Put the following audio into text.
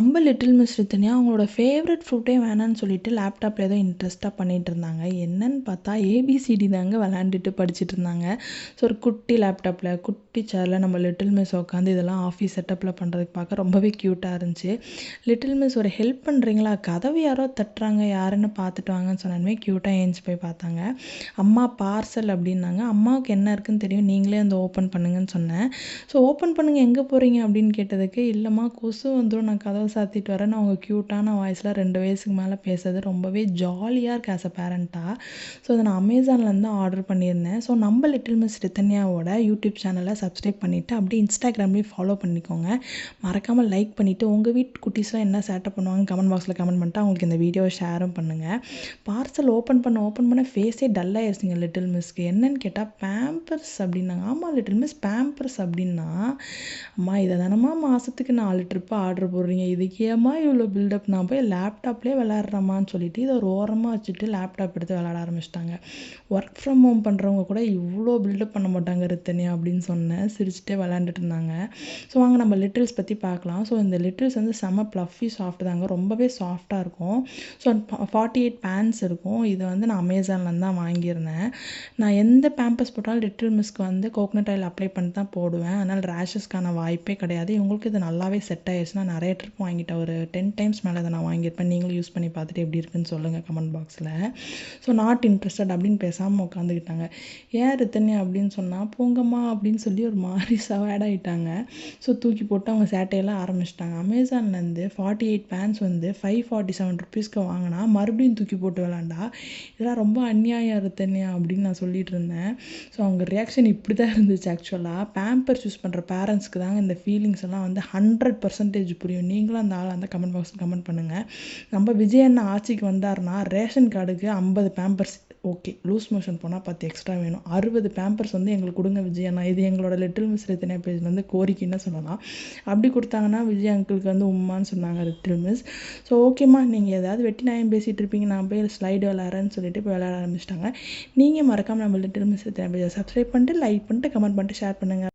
நம்ம little miss Rithanya அவங்களோட favourite ஃப்ரூட்டே வேணான்னு சொல்லிட்டு லேப்டாப்பில் ஏதோ இன்ட்ரெஸ்ட்டாக பண்ணிகிட்டு இருந்தாங்க. என்னன்னு பார்த்தா ஏபிசிடி தாங்க விளாண்டுட்டு படிச்சுட்டு இருந்தாங்க. ஸோ ஒரு குட்டி லேப்டாப்பில் குட்டி சேரில் நம்ம லிட்டில் மிஸ் உட்காந்து இதெல்லாம் ஆஃபீஸ் செட்டப்பில் பண்ணுறதுக்கு பார்க்க ரொம்பவே க்யூட்டாக இருந்துச்சு. லிட்டில் மிஸ் ஒரு ஹெல்ப் பண்ணுறீங்களா, கதவு யாரோ தட்டுறாங்க, யாருன்னு பார்த்துட்டு வாங்கன்னு சொன்னாலுமே க்யூட்டாக ஏஞ்சி போய் பார்த்தாங்க. அம்மா பார்சல் அப்படின்னாங்க. அம்மாவுக்கு என்ன இருக்குன்னு தெரியும், நீங்களே வந்து ஓப்பன் பண்ணுங்கன்னு சொன்னேன். ஸோ ஓப்பன் பண்ணுங்கள், எங்கே போகிறீங்க அப்படின்னு கேட்டதுக்கு, இல்லைம்மா கொசு வந்துடும், நான் கதவை சாத்திட்டு வரேன்னு அவங்க க்யூட்டான வாய்ஸில் 2 வயசுக்கு மேலே பேசுறது ரொம்பவே ஜாலியாக இருக்குது ஆஸ் அ பேரண்ட்டாக. ஸோ அதை நான் அமேசான்லேருந்து ஆர்டர் பண்ணியிருந்தேன். ஸோ நம்ம லிட்டில் மிஸ் ரித்தன்யாவோட யூடியூப் சேனலை சப்ஸ்கிரைப் பண்ணிவிட்டு அப்படியே இன்ஸ்டாகிராம்லேயும் ஃபாலோ பண்ணிக்கோங்க. மறக்காமல் லைக் பண்ணிவிட்டு உங்கள் வீட்டு குட்டீஸ்லாம் என்ன சேட்டை பண்ணுவாங்க கமெண்ட் பாக்ஸில் கமெண்ட் பண்ணிட்டு அவங்களுக்கு இந்த வீடியோவை ஷேரும் பண்ணுங்கள். பார்சல் ஓப்பன் பண்ண ஃபேஸே டல்லாகிடுச்சுங்க லிட்டில் மிஸ்க்கு. என்னன்னு கேட்டால் பேம்பர்ஸ் அப்படின்னாங்க. ஆமாம் லிட்டில் மிஸ், பேம்பர்ஸ் அப்படின்னா, அம்மா இதை தானம்மா மாதத்துக்கு 4 ட்ரிப்பு ஆர்டர் போடுறீங்க, இதுக்கு ஏம்மா இவ்வளோ பில்டப், நான் போய் லேப்டாப்லேயே விளாட்றேம்மான்னு சொல்லிட்டு இதை ஒரு ஓரமாக வச்சுட்டு லேப்டாப் எடுத்து விளாட ஆரம்பிச்சிட்டாங்க. ஒர்க் ஃப்ரம் ஹோம் பண்ணுறவங்க கூட இவ்வளோ பில்டப் பண்ண மாட்டாங்க ரித்தன்யா அப்படின்னு சொன்னேன். சிரிச்சுட்டே விளாண்டுட்டு இருந்தாங்க. ஸோ வாங்க நம்ம லிட்டில்ஸ் பற்றி பார்க்கலாம். ஸோ இந்த லிட்டில்ஸ் வந்து செம்ம ப்ளஃபி சாஃப்ட் தாங்க, ரொம்பவே சாஃப்டாக இருக்கும். ஸோ 48 பேண்ட்ஸ் இருக்கும். இது வந்து நான் அமேசான்லேருந்து தான் வாங்கியிருந்தேன். நான் எந்த பேம்பர்ஸ் போட்டாலும் லிட்டில் மிஸ்க்கு வந்து கோகனட் ஆயில் அப்ளை பண்ணி தான் போடுவேன். அதனால் ரேஷஸ்க்கான வாய்ப்பே கிடையாது. இவங்களுக்கு இது நல்லாவே செட் ஆகிடுச்சு. நான் நிறைய ட்ரிப் வாங்கிட்டேன், ஒரு 10 டைம்ஸ் மேலே இதை நான் வாங்கியிருப்பேன். நீங்களும் யூஸ் பண்ணி பார்த்துட்டு எப்படி இருக்குன்னு சொல்லுங்கள் கமெண்ட் பாக்ஸில். ஸோ நாட் இன்ட்ரெஸ்டட் அப்படின்னு பேசாமல் உட்காந்துக்கிட்டாங்க. ஏன் ரித்தன்யா அப்படின்னு சொன்னால், போங்கம்மா அப்படின்னு சொல்லி ஒரு மாதிரி சவேடாகிட்டாங்க. ஸோ தூக்கி போட்டு அவங்க சேட்டையெல்லாம் ஆரம்பிச்சிட்டாங்க. அமேசான்லேருந்து 48 பேண்ட்ஸ் வந்து 547 ருபீஸ்க்கு வாங்கினா மறுபடியும் தூக்கி போட்டு விளாண்டா, இதெல்லாம் ரொம்ப அநியாயம் ரித்தன்யா அப்படின்னு நான் சொல்லிட்டு இருந்தேன். ஸோ அவங்க ரியாக்ஷன் இப்படி தான் இருந்துச்சு. ஆக்சுவலாக பேம்பர்ஸ் யூஸ் பண்ணுற பேரண்ட்ஸ்க்கு தாங்க இந்த ஃபீலிங்ஸ் எல்லாம் வந்து 100% புரியும். நீங்களும் அந்த ஆள் அந்த கமெண்ட் பாக்ஸில் கமெண்ட் பண்ணுங்கள். நம்ம விஜய் அண்ணா ஆட்சிக்கு வந்தார்னா ரேஷன் கார்டுக்கு 50 பேம்பர்ஸ் ஓகே, லூஸ் மோஷன் போனால் 10 எக்ஸ்ட்ரா வேணும், 60 பேம்பர்ஸ் வந்து எங்களுக்கு கொடுங்க விஜய் அண்ணா. இது எங்களோட லிட்டில் மிஸ் ரித்தன்யா பேஜ்லேருந்து கோரிக்கைன்னு சொல்லலாம். அப்படி கொடுத்தாங்கன்னா விஜய் அங்கிளுக்கு வந்து உம்மான்னு சொன்னாங்க லிட்டில் மிஸ். ஸோ ஓகேம்மா, நீங்கள் ஏதாவது வெட்டி நியாயம் பேசிகிட்டு இருப்பீங்க, நான் போய் ஸ்லைடு விளாட்றேன்னு சொல்லிட்டு போய் விளையாட ஆரம்பிச்சிட்டாங்க. நீங்கள் மறக்காமல் நம்ம லிட்டில் மிஸ் ரித்தன்யா பேஜை சப்ஸ்கிரைப் பண்ணிட்டு லைக் பண்ணிட்டு கமெண்ட் பண்ணிட்டு ஷேர் பண்ணுங்கள்.